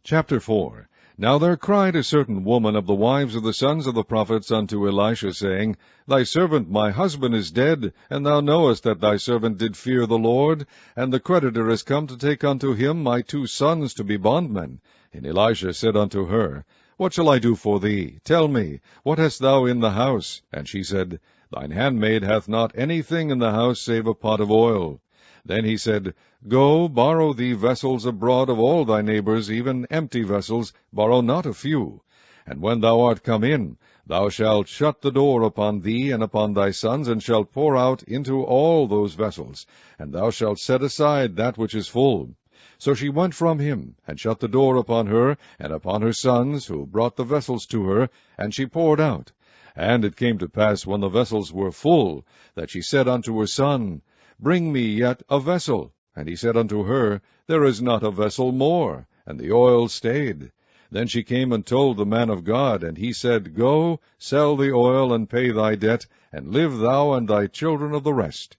Chapter 4. Now there cried a certain woman of the wives of the sons of the prophets unto Elisha, saying, Thy servant my husband is dead, and thou knowest that thy servant did fear the Lord, and the creditor is come to take unto him my 2 sons to be bondmen. And Elisha said unto her, What shall I do for thee? Tell me, what hast thou in the house? And she said, Thine handmaid hath not anything in the house save a pot of oil. Then he said, Go, borrow thee vessels abroad of all thy neighbors, even empty vessels, borrow not a few. And when thou art come in, thou shalt shut the door upon thee and upon thy sons, and shalt pour out into all those vessels, and thou shalt set aside that which is full. So she went from him, and shut the door upon her, and upon her sons, who brought the vessels to her, and she poured out. And it came to pass, when the vessels were full, that she said unto her son, Bring me yet a vessel. And he said unto her, There is not a vessel more. And the oil stayed. Then she came and told the man of God, and he said, Go, sell the oil, and pay thy debt, and live thou and thy children of the rest.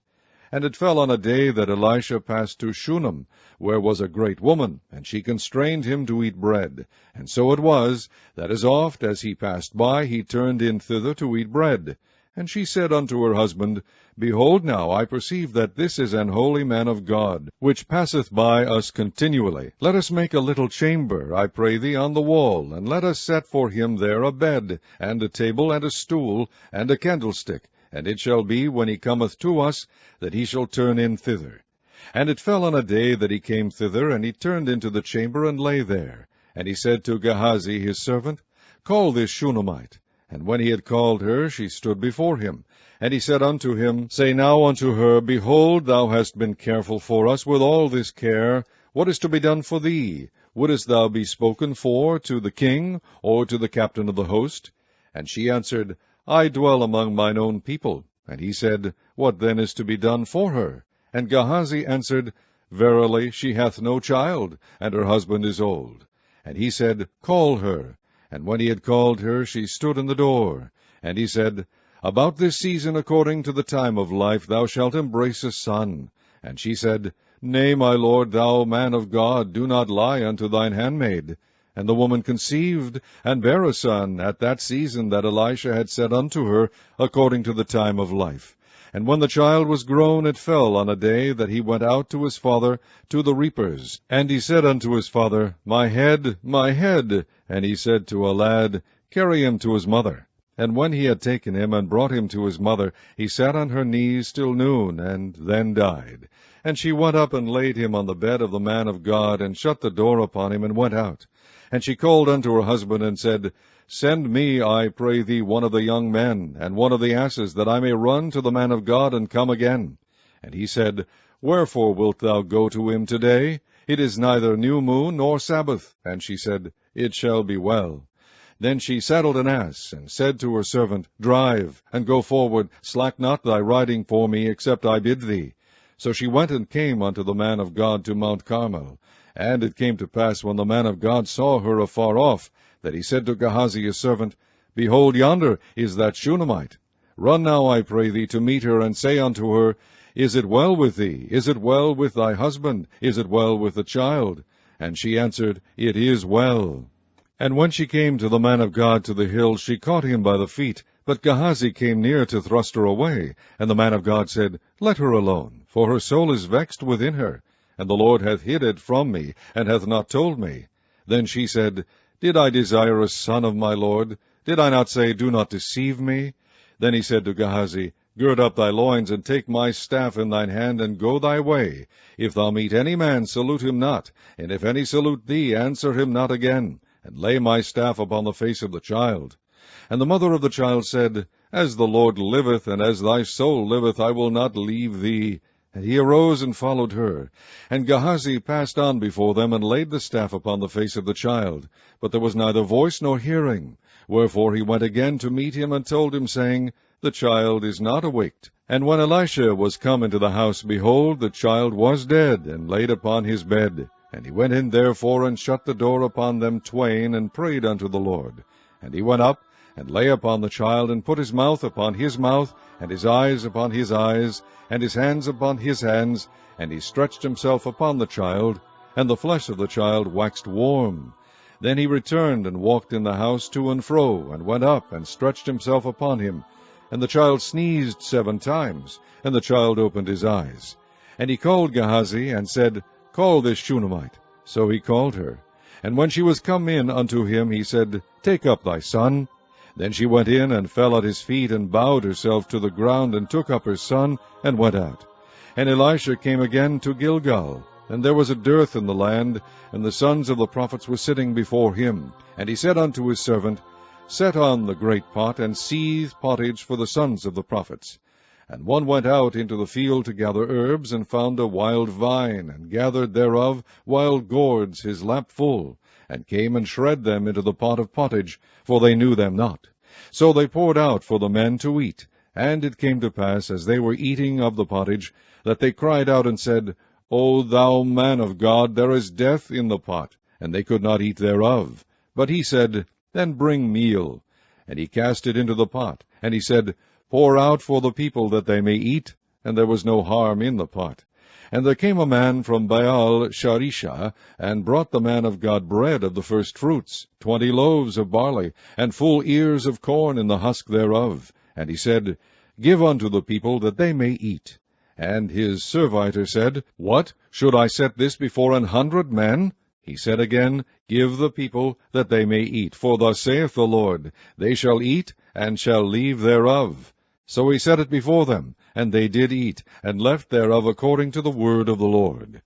And it fell on a day that Elisha passed to Shunem, where was a great woman, and she constrained him to eat bread. And so it was, that as oft as he passed by, he turned in thither to eat bread. And she said unto her husband, Behold now, I perceive that this is an holy man of God, which passeth by us continually. Let us make a little chamber, I pray thee, on the wall, and let us set for him there a bed, and a table, and a stool, and a candlestick. And it shall be, when he cometh to us, that he shall turn in thither. And it fell on a day that he came thither, and he turned into the chamber, and lay there. And he said to Gehazi his servant, Call this Shunammite. And when he had called her, she stood before him. And he said unto him, Say now unto her, Behold, thou hast been careful for us with all this care. What is to be done for thee? Wouldest thou be spoken for to the king, or to the captain of the host? And she answered, I dwell among mine own people. And he said, What then is to be done for her? And Gehazi answered, Verily, she hath no child, and her husband is old. And he said, Call her. And when he had called her, she stood in the door. And he said, About this season, according to the time of life, thou shalt embrace a son. And she said, Nay, my lord, thou man of God, do not lie unto thine handmaid. And the woman conceived, and bare a son, at that season that Elisha had said unto her, according to the time of life. And when the child was grown, it fell on a day that he went out to his father to the reapers. And he said unto his father, My head, my head. And he said to a lad, Carry him to his mother. And when he had taken him and brought him to his mother, he sat on her knees till noon, and then died. And she went up and laid him on the bed of the man of God, and shut the door upon him, and went out. And she called unto her husband, and said, Send me, I pray thee, one of the young men, and one of the asses, that I may run to the man of God, and come again. And he said, Wherefore wilt thou go to him today? It is neither new moon nor Sabbath. And she said, It shall be well. Then she saddled an ass, and said to her servant, Drive, and go forward, slack not thy riding for me, except I bid thee. So she went and came unto the man of God to Mount Carmel. And it came to pass, when the man of God saw her afar off, that he said to Gehazi his servant, Behold, yonder is that Shunammite. Run now, I pray thee, to meet her, and say unto her, Is it well with thee? Is it well with thy husband? Is it well with the child? And she answered, It is well. And when she came to the man of God to the hill, she caught him by the feet. But Gehazi came near to thrust her away. And the man of God said, Let her alone, for her soul is vexed within her. And the Lord hath hid it from me, and hath not told me. Then she said, Did I desire a son of my Lord? Did I not say, Do not deceive me? Then he said to Gehazi, Gird up thy loins, and take my staff in thine hand, and go thy way. If thou meet any man, salute him not, and if any salute thee, answer him not again, and lay my staff upon the face of the child. And the mother of the child said, As the Lord liveth, and as thy soul liveth, I will not leave thee. And he arose and followed her. And Gehazi passed on before them, and laid the staff upon the face of the child. But there was neither voice nor hearing. Wherefore he went again to meet him, and told him, saying, The child is not awaked. And when Elisha was come into the house, behold, the child was dead, and laid upon his bed. And he went in therefore, and shut the door upon them twain, and prayed unto the Lord. And he went up, and lay upon the child, and put his mouth upon his mouth, and his eyes upon his eyes, and his hands upon his hands, and he stretched himself upon the child, and the flesh of the child waxed warm. Then he returned and walked in the house to and fro, and went up and stretched himself upon him. And the child sneezed 7 times, and the child opened his eyes. And he called Gehazi, and said, Call this Shunammite. So he called her. And when she was come in unto him, he said, Take up thy son. Then she went in, and fell at his feet, and bowed herself to the ground, and took up her son, and went out. And Elisha came again to Gilgal, and there was a dearth in the land, and the sons of the prophets were sitting before him. And he said unto his servant, Set on the great pot, and seethe pottage for the sons of the prophets. And one went out into the field to gather herbs, and found a wild vine, and gathered thereof wild gourds his lap full, and came and shred them into the pot of pottage, for they knew them not. So they poured out for the men to eat. And it came to pass, as they were eating of the pottage, that they cried out and said, O thou man of God, there is death in the pot. And they could not eat thereof. But he said, Then bring meal. And he cast it into the pot. And he said, Pour out for the people that they may eat. And there was no harm in the pot. And there came a man from Baal Sharisha, and brought the man of God bread of the first fruits, 20 loaves of barley, and full ears of corn in the husk thereof. And he said, Give unto the people that they may eat. And his servitor said, What? Should I set this before 100 men? He said again, Give the people that they may eat. For thus saith the Lord, They shall eat, and shall leave thereof. So he set it before them, and they did eat, and left thereof according to the word of the Lord.